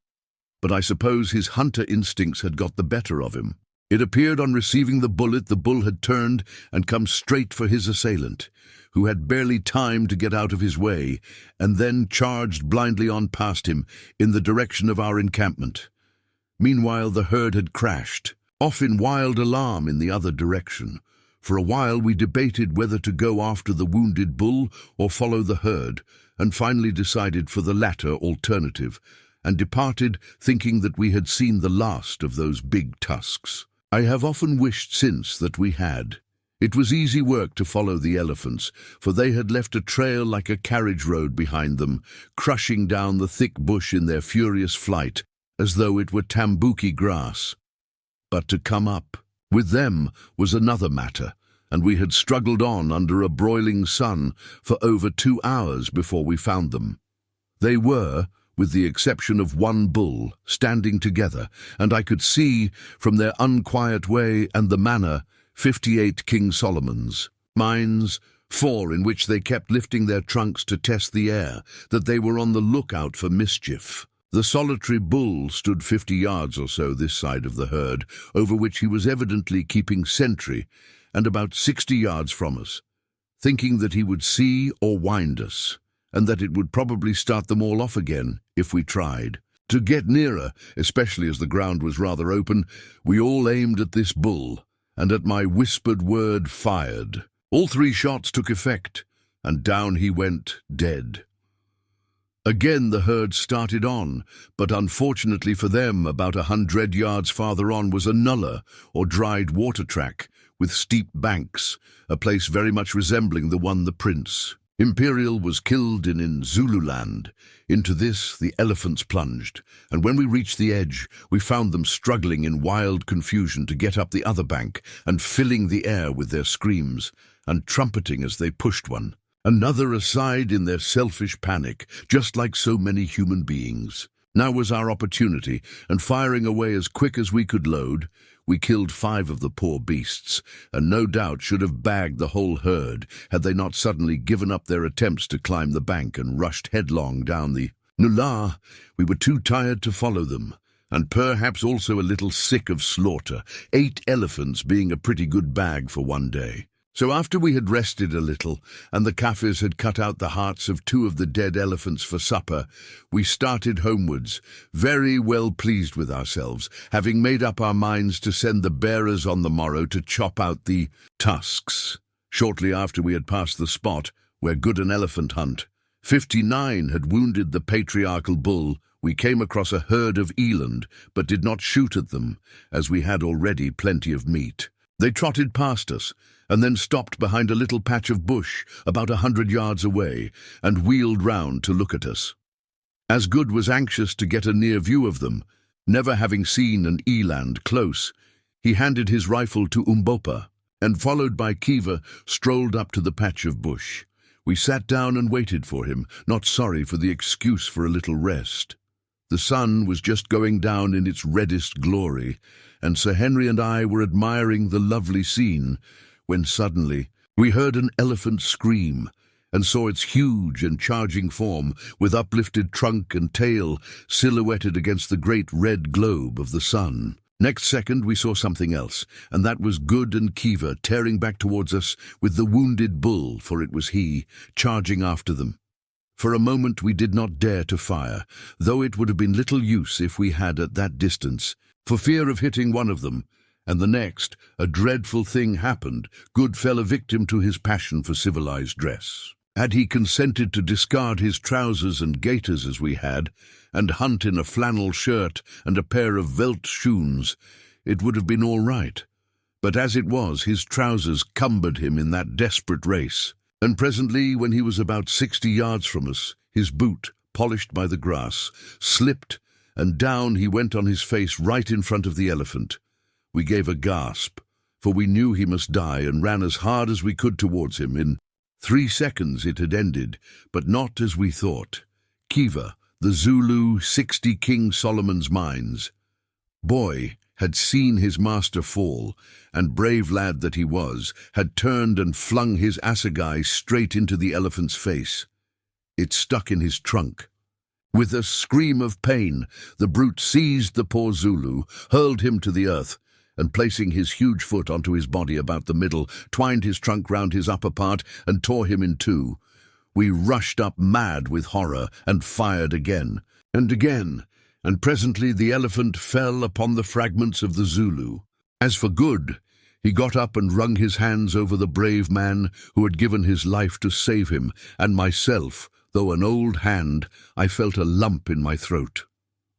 But I suppose his hunter instincts had got the better of him. It appeared on receiving the bullet the bull had turned and come straight for his assailant, who had barely time to get out of his way, and then charged blindly on past him in the direction of our encampment. Meanwhile the herd had crashed, off in wild alarm in the other direction. For a while we debated whether to go after the wounded bull or follow the herd, and finally decided for the latter alternative, and departed thinking that we had seen the last of those big tusks. I have often wished since that we had. It was easy work to follow the elephants, for they had left a trail like a carriage road behind them, crushing down the thick bush in their furious flight, as though it were tambuki grass. But to come up with them was another matter, and we had struggled on under a broiling sun for over 2 hours before we found them. They were, with the exception of one bull, standing together, and I could see, from their unquiet way and the manner, 58 King Solomon's mines, 4 in which they kept lifting their trunks to test the air, that they were on the lookout for mischief. The solitary bull stood 50 yards or so this side of the herd, over which he was evidently keeping sentry, and about 60 yards from us, thinking that he would see or wind us, and that it would probably start them all off again if we tried. To get nearer, especially as the ground was rather open, we all aimed at this bull, and at my whispered word fired. All 3 shots took effect, and down he went, dead. Again the herd started on, but unfortunately for them, about 100 yards farther on was a nullah, or dried water track, with steep banks, a place very much resembling the one the Prince Imperial was killed in Zululand. Into this the elephants plunged, and when we reached the edge, we found them struggling in wild confusion to get up the other bank, and filling the air with their screams, and trumpeting as they pushed one. Another aside in their selfish panic, just like so many human beings. Now was our opportunity, and firing away as quick as we could load, we killed 5 of the poor beasts, and no doubt should have bagged the whole herd had they not suddenly given up their attempts to climb the bank and rushed headlong down the nullah. We were too tired to follow them, and perhaps also a little sick of slaughter, 8 elephants being a pretty good bag for one day. So after we had rested a little, and the Kaffirs had cut out the hearts of 2 of the dead elephants for supper, we started homewards, very well pleased with ourselves, having made up our minds to send the bearers on the morrow to chop out the tusks. Shortly after we had passed the spot where good an elephant hunt 59 had wounded the patriarchal bull, we came across a herd of eland, but did not shoot at them, as we had already plenty of meat. They trotted past us, and then stopped behind a little patch of bush about 100 yards away, and wheeled round to look at us. Asgood was anxious to get a near view of them. Never having seen an eland close, he handed his rifle to Umbopa, and followed by Kiva, strolled up to the patch of bush. We sat down and waited for him, not sorry for the excuse for a little rest. The sun was just going down in its reddest glory, and Sir Henry and I were admiring the lovely scene, when suddenly we heard an elephant scream, and saw its huge and charging form, with uplifted trunk and tail, silhouetted against the great red globe of the sun. Next second we saw something else, and that was Good and Kiva tearing back towards us with the wounded bull, for it was he, charging after them. For a moment we did not dare to fire, though it would have been little use if we had at that distance, for fear of hitting one of them, and the next, a dreadful thing happened. Good fell a victim to his passion for civilized dress. Had he consented to discard his trousers and gaiters as we had, and hunt in a flannel shirt and a pair of velt shoons, it would have been all right. But as it was, his trousers cumbered him in that desperate race, and presently, when he was about 60 yards from us, his boot, polished by the grass, slipped, and down he went on his face right in front of the elephant. We gave a gasp, for we knew he must die, and ran as hard as we could towards him. In 3 seconds it had ended, but not as we thought. Kiva, the Zulu 60 King Solomon's mines, boy had seen his master fall, and brave lad that he was, had turned and flung his assegai straight into the elephant's face. It stuck in his trunk. With a scream of pain, the brute seized the poor Zulu, hurled him to the earth, and placing his huge foot onto his body about the middle, twined his trunk round his upper part and tore him in two. We rushed up mad with horror and fired again, and presently the elephant fell upon the fragments of the Zulu. As for Good, he got up and wrung his hands over the brave man who had given his life to save him, and myself, though an old hand, I felt a lump in my throat.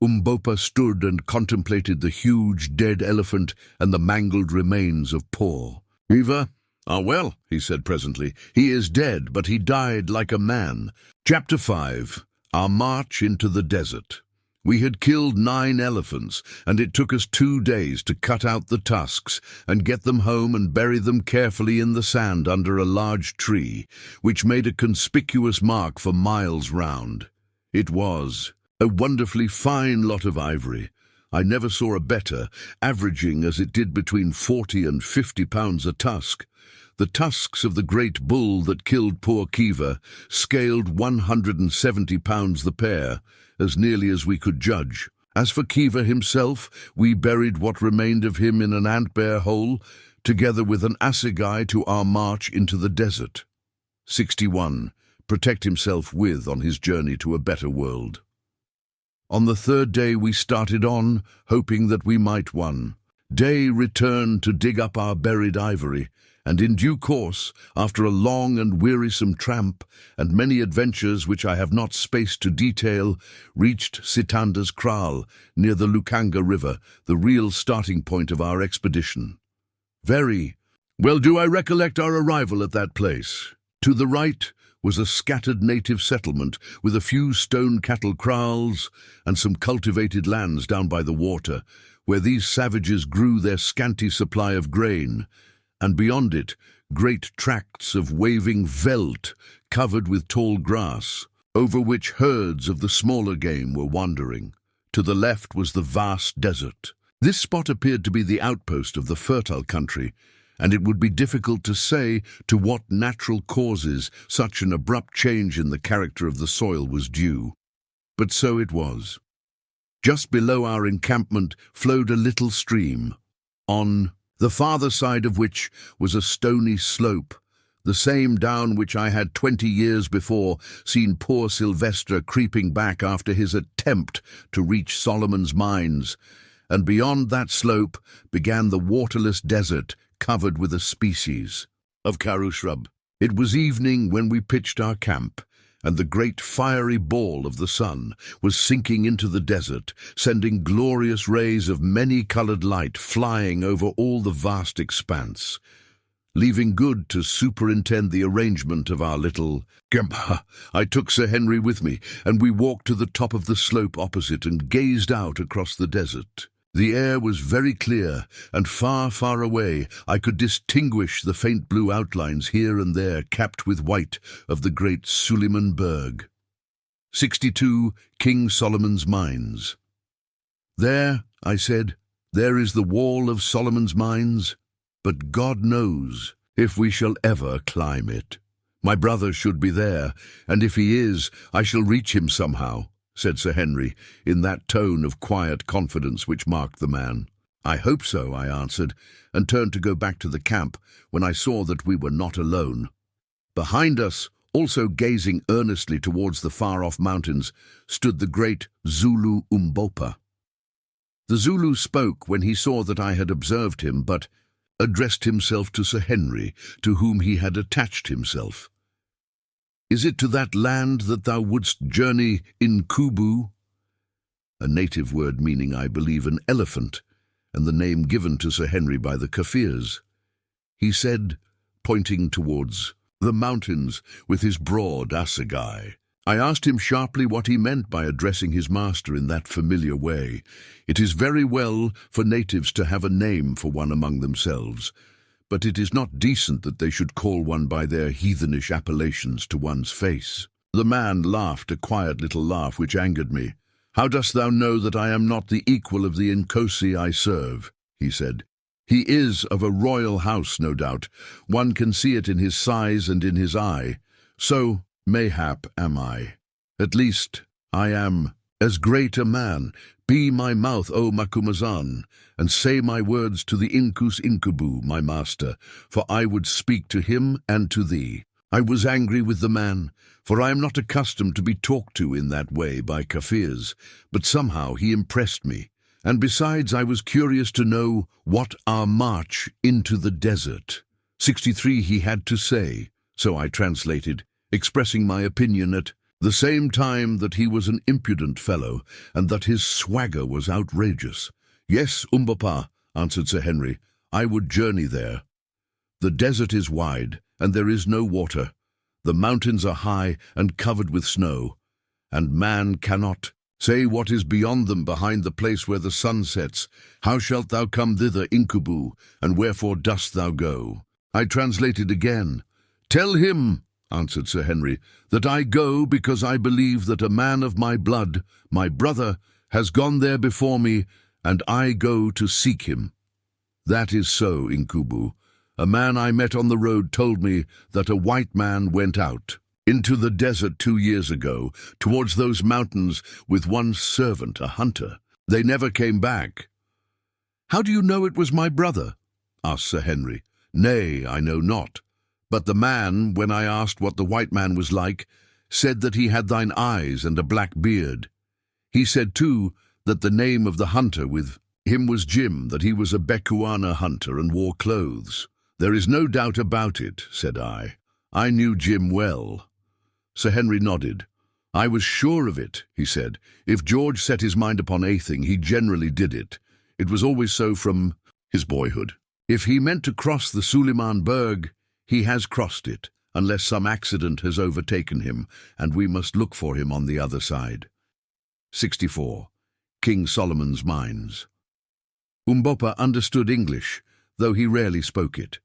Umbopa stood and contemplated the huge dead elephant and the mangled remains of poor Eva. "Ah, well," he said presently, "he is dead, but he died like a man." Chapter 5. Our March into the Desert. We had killed 9 elephants, and it took us 2 days to cut out the tusks and get them home and bury them carefully in the sand under a large tree, which made a conspicuous mark for miles round. It was a wonderfully fine lot of ivory. I never saw a better, averaging as it did between 40 and 50 pounds a tusk. The tusks of the great bull that killed poor Kiva scaled 170 pounds the pair, as nearly as we could judge. As for Kiva himself, we buried what remained of him in an ant-bear hole, together with an assegai to our march into the desert. 61. Protect himself with on his journey to a better world. On the 3rd day we started on, hoping that we might win. Day returned to dig up our buried ivory, and in due course, after a long and wearisome tramp, and many adventures which I have not space to detail, reached Sitanda's kraal, near the Lukanga River, the real starting point of our expedition. Very well do I recollect our arrival at that place. To the right was a scattered native settlement with a few stone cattle kraals and some cultivated lands down by the water, where these savages grew their scanty supply of grain, and beyond it, great tracts of waving veldt covered with tall grass, over which herds of the smaller game were wandering. To the left was the vast desert. This spot appeared to be the outpost of the fertile country, and it would be difficult to say to what natural causes such an abrupt change in the character of the soil was due. But so it was. Just below our encampment flowed a little stream, on the farther side of which was a stony slope, the same down which I had 20 years before seen poor Sylvester creeping back after his attempt to reach Solomon's mines, and beyond that slope began the waterless desert covered with a species of karoo shrub. It was evening when we pitched our camp, and the great fiery ball of the sun was sinking into the desert, sending glorious rays of many-coloured light flying over all the vast expanse. Leaving Good to superintend the arrangement of our little camp, I took Sir Henry with me, and we walked to the top of the slope opposite and gazed out across the desert. The air was very clear, and far, far away I could distinguish the faint blue outlines here and there capped with white of the great Suleiman Berg. 62. King Solomon's Mines. "There," I said, "there is the wall of Solomon's Mines, but God knows if we shall ever climb it. My brother should be there, and if he is, I shall reach him somehow," said Sir Henry, in that tone of quiet confidence which marked the man. "I hope so," I answered, and turned to go back to the camp when I saw that we were not alone. Behind us, also gazing earnestly towards the far-off mountains, stood the great Zulu Umbopa. The Zulu spoke when he saw that I had observed him, but addressed himself to Sir Henry, to whom he had attached himself. "Is it to that land that thou wouldst journey in Kubu?" A native word meaning, I believe, an elephant, and the name given to Sir Henry by the Kafirs. He said, pointing towards the mountains with his broad assegai. I asked him sharply what he meant by addressing his master in that familiar way. It is very well for natives to have a name for one among themselves, but it is not decent that they should call one by their heathenish appellations to one's face. The man laughed a quiet little laugh which angered me. "How dost thou know that I am not the equal of the Nkosi I serve?" he said. "He is of a royal house, no doubt. One can see it in his size and in his eye. So, mayhap, am I. At least, I am as great a man. Be my mouth, O Macumazahn, and say my words to the Inkus Incubu, my master, for I would speak to him and to thee." I was angry with the man, for I am not accustomed to be talked to in that way by Kafirs, but somehow he impressed me. And besides, I was curious to know what our march into the desert 63 he had to say, so I translated, expressing my opinion at the same time that he was an impudent fellow, and that his swagger was outrageous. "Yes, Umbopa," answered Sir Henry, "I would journey there. The desert is wide, and there is no water. The mountains are high and covered with snow, and man cannot say what is beyond them behind the place where the sun sets. How shalt thou come thither, Incubu, and wherefore dost thou go?" I translated again. "Tell him," answered Sir Henry, "that I go because I believe that a man of my blood, my brother, has gone there before me, and I go to seek him." "That is so, Incubu. A man I met on the road told me that a white man went out into the desert 2 years ago, towards those mountains, with one servant, a hunter. They never came back." "How do you know it was my brother?" asked Sir Henry. "Nay, I know not. But the man, when I asked what the white man was like, said that he had thine eyes and a black beard. He said, too, that the name of the hunter with him was Jim, that he was a Bechuana hunter and wore clothes." "There is no doubt about it," said I. "I knew Jim well." Sir Henry nodded. "I was sure of it," he said. "If George set his mind upon a thing, he generally did it. It was always so from his boyhood. If he meant to cross the Suleiman Berg, he has crossed it, unless some accident has overtaken him, and we must look for him on the other side." 64. King Solomon's Mines. Umbopa understood English, though he rarely spoke it.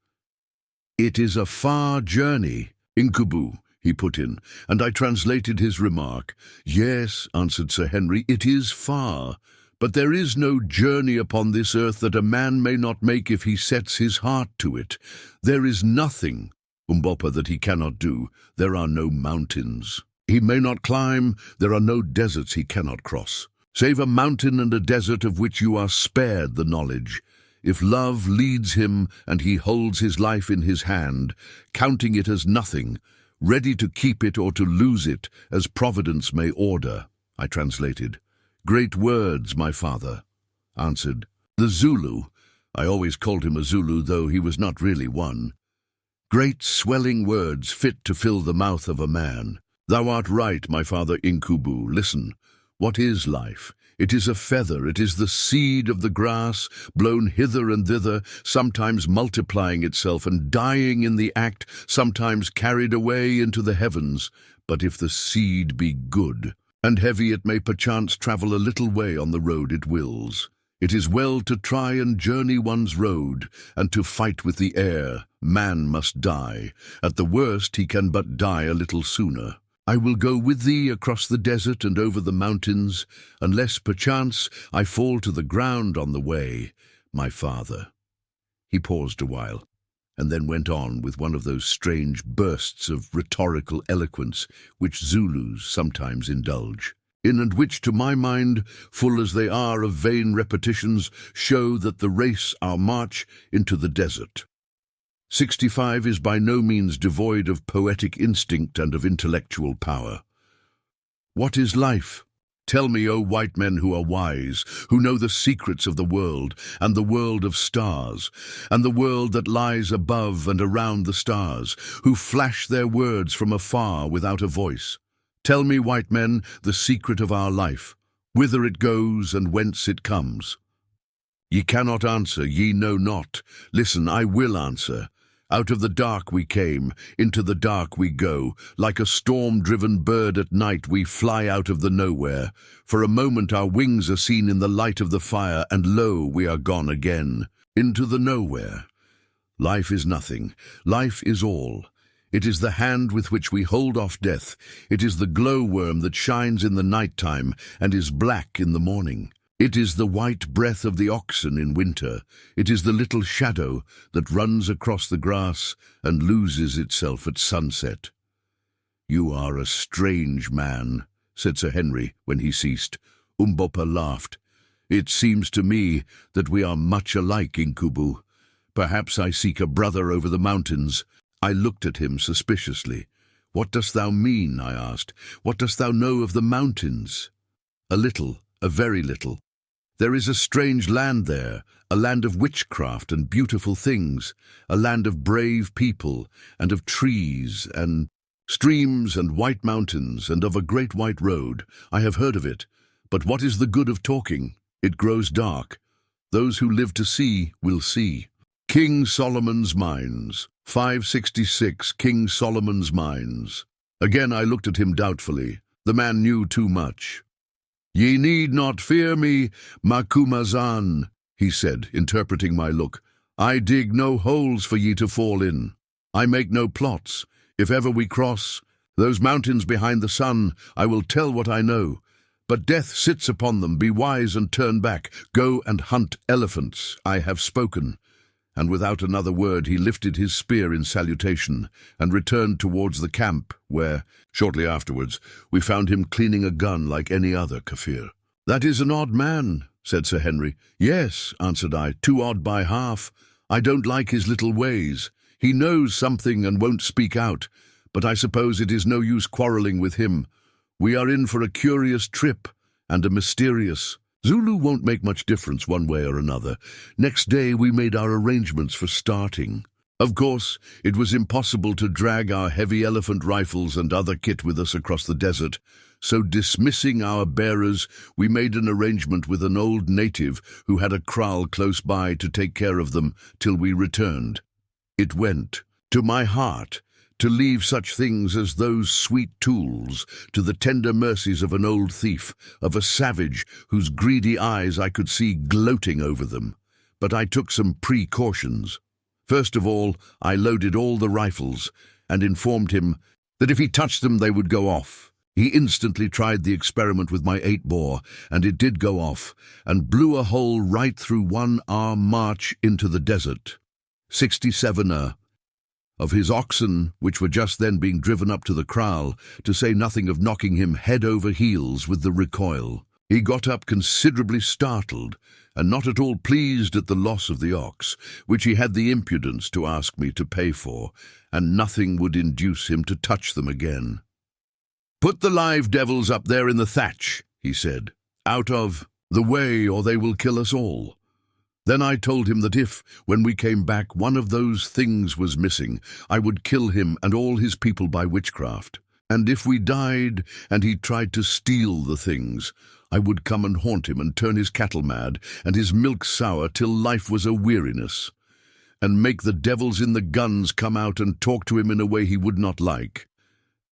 "It is a far journey, Incubu," he put in, and I translated his remark. "Yes," answered Sir Henry, "it is far, but there is no journey upon this earth that a man may not make if he sets his heart to it. There is nothing, Umbopa, that he cannot do. There are no mountains he may not climb, there are no deserts he cannot cross, save a mountain and a desert of which you are spared the knowledge. If love leads him and he holds his life in his hand, counting it as nothing, ready to keep it or to lose it as Providence may order," I translated. "Great words, my father," answered the Zulu. I always called him a Zulu, though he was not really one. "Great swelling words fit to fill the mouth of a man. Thou art right, my father Incubu. Listen, what is life? It is a feather, it is the seed of the grass, blown hither and thither, sometimes multiplying itself and dying in the act, sometimes carried away into the heavens. But if the seed be good and heavy, it may perchance travel a little way on the road it wills. It is well to try and journey one's road, and to fight with the air. Man must die. At the worst, he can but die a little sooner. I will go with thee across the desert and over the mountains, unless perchance I fall to the ground on the way, my father." He paused a while, and then went on with one of those strange bursts of rhetorical eloquence which Zulus sometimes indulge, in and which, to my mind, full as they are of vain repetitions, show that the race our march into the desert. 65 is by no means devoid of poetic instinct and of intellectual power. "What is life? Tell me, O white men who are wise, who know the secrets of the world, and the world of stars, and the world that lies above and around the stars, who flash their words from afar without a voice. Tell me, white men, the secret of our life, whither it goes and whence it comes." "Ye cannot answer, ye know not. Listen, I will answer. Out of the dark we came, into the dark we go. Like a storm-driven bird at night we fly out of the nowhere. For a moment our wings are seen in the light of the fire, and lo, we are gone again, into the nowhere. Life is nothing. Life is all. It is the hand with which we hold off death. It is the glowworm that shines in the night time and is black in the morning. It is the white breath of the oxen in winter. It is the little shadow that runs across the grass and loses itself at sunset. "You are a strange man," said Sir Henry when he ceased. Umbopa laughed. "It seems to me that we are much alike, Incubu. Perhaps I seek a brother over the mountains." I looked at him suspiciously. "What dost thou mean?" I asked. "What dost thou know of the mountains?" "A little, a very little. There is a strange land there, a land of witchcraft and beautiful things, a land of brave people and of trees and streams and white mountains and of a great white road. I have heard of it, but what is the good of talking? It grows dark. Those who live to see will see." King Solomon's Mines, 566, King Solomon's Mines. Again I looked at him doubtfully. The man knew too much. "Ye need not fear me, Macumazahn," he said, interpreting my look. "I dig no holes for ye to fall in. I make no plots. If ever we cross those mountains behind the sun, I will tell what I know. But death sits upon them. Be wise and turn back. Go and hunt elephants. I have spoken." And without another word he lifted his spear in salutation and returned towards the camp, where, shortly afterwards, we found him cleaning a gun like any other Kafir. "That is an odd man," said Sir Henry. "Yes," answered I, "too odd by half. I don't like his little ways. He knows something and won't speak out, but I suppose it is no use quarrelling with him. We are in for a curious trip and a mysterious. Zulu won't make much difference one way or another. Next day we made our arrangements for starting. Of course, it was impossible to drag our heavy elephant rifles and other kit with us across the desert, so dismissing our bearers, we made an arrangement with an old native who had a kraal close by to take care of them till we returned. It went to my heart to leave such things as those sweet tools to the tender mercies of an old thief, of a savage whose greedy eyes I could see gloating over them. But I took some precautions. First of all, I loaded all the rifles and informed him that if he touched them they would go off. He instantly tried the experiment with my 8-bore, and it did go off, and blew a hole right through 1 hour march into the desert. 67 of his oxen, which were just then being driven up to the kraal, to say nothing of knocking him head over heels with the recoil. He got up considerably startled, and not at all pleased at the loss of the ox, which he had the impudence to ask me to pay for, and nothing would induce him to touch them again. "Put the live devils up there in the thatch," he said, "out of the way, or they will kill us all." Then I told him that if, when we came back, one of those things was missing, I would kill him and all his people by witchcraft. And if we died and he tried to steal the things, I would come and haunt him and turn his cattle mad and his milk sour till life was a weariness, and make the devils in the guns come out and talk to him in a way he would not like,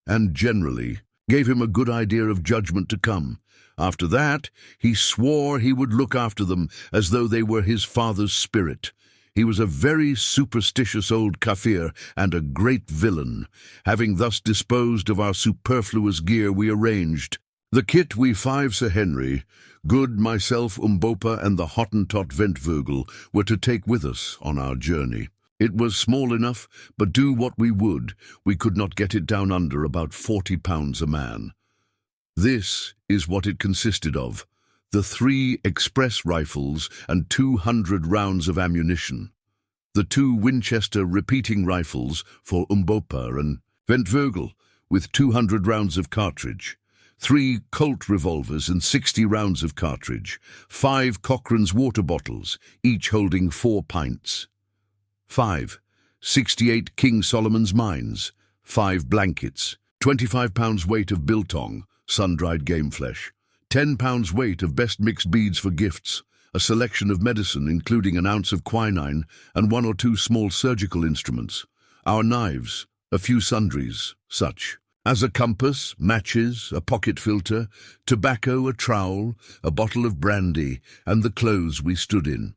and generally gave him a good idea of judgment to come. After that, he swore he would look after them as though they were his father's spirit. He was a very superstitious old Kafir and a great villain. Having thus disposed of our superfluous gear, we arranged. The kit we 5 Sir Henry, Good, myself, Umbopa, and the Hottentot Ventvögel were to take with us on our journey. It was small enough, but do what we would, we could not get it down under about 40 pounds a man. This is what it consisted of: the 3 express rifles and 200 rounds of ammunition, the 2 Winchester repeating rifles for Umbopa and Ventvögel with 200 rounds of cartridge, 3 Colt revolvers and 60 rounds of cartridge, 5 Cochrane's water bottles, each holding 4 pints. 5. 68 King Solomon's Mines, 5 blankets, 25 pounds weight of biltong, sun-dried game flesh, 10 pounds weight of best mixed beads for gifts, a selection of medicine including an ounce of quinine and 1 or 2 small surgical instruments, our knives, a few sundries, such as a compass, matches, a pocket filter, tobacco, a trowel, a bottle of brandy, and the clothes we stood in.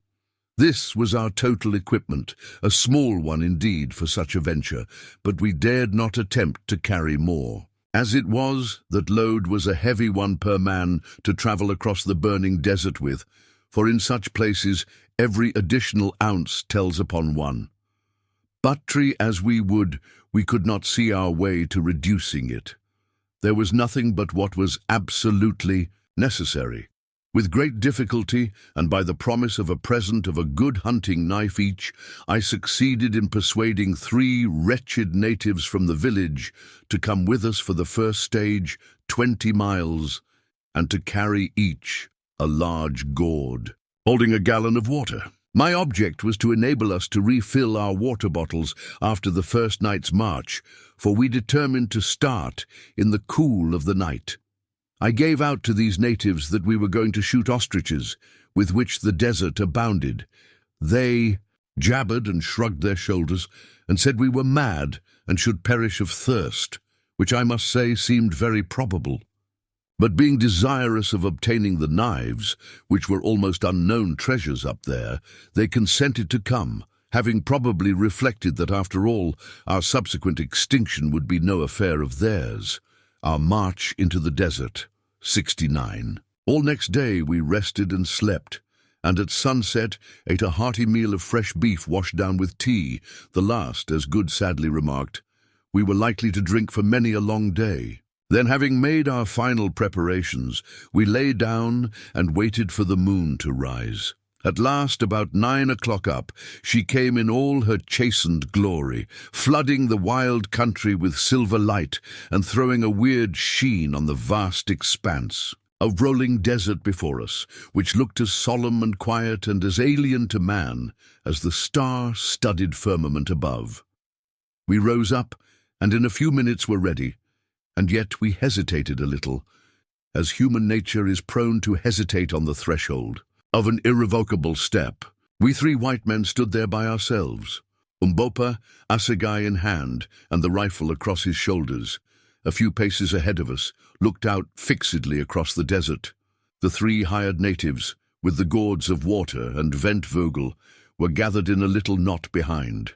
This was our total equipment, a small one indeed for such a venture, but we dared not attempt to carry more. As it was, that load was a heavy one per man to travel across the burning desert with, for in such places every additional ounce tells upon one. Buttry as we would, we could not see our way to reducing it. There was nothing but what was absolutely necessary. With great difficulty, and by the promise of a present of a good hunting knife each, I succeeded in persuading 3 wretched natives from the village to come with us for the first stage, 20 miles, and to carry each a large gourd, holding a gallon of water. My object was to enable us to refill our water bottles after the first night's march, for we determined to start in the cool of the night. I gave out to these natives that we were going to shoot ostriches, with which the desert abounded. They jabbered and shrugged their shoulders, and said we were mad and should perish of thirst, which I must say seemed very probable. But being desirous of obtaining the knives, which were almost unknown treasures up there, they consented to come, having probably reflected that after all, our subsequent extinction would be no affair of theirs. Our march into the desert. 69. All next day we rested and slept, and at sunset ate a hearty meal of fresh beef washed down with tea, the last, as Good sadly remarked, we were likely to drink for many a long day. Then, having made our final preparations, we lay down and waited for the moon to rise. At last, about 9 o'clock up, she came in all her chastened glory, flooding the wild country with silver light and throwing a weird sheen on the vast expanse of rolling desert before us, which looked as solemn and quiet and as alien to man as the star-studded firmament above. We rose up, and in a few minutes were ready, and yet we hesitated a little, as human nature is prone to hesitate on the threshold of an irrevocable step. We 3 white men stood there by ourselves, Umbopa, assegai in hand, and the rifle across his shoulders. A few paces ahead of us, looked out fixedly across the desert. The 3 hired natives, with the gourds of water and Ventvogel, were gathered in a little knot behind.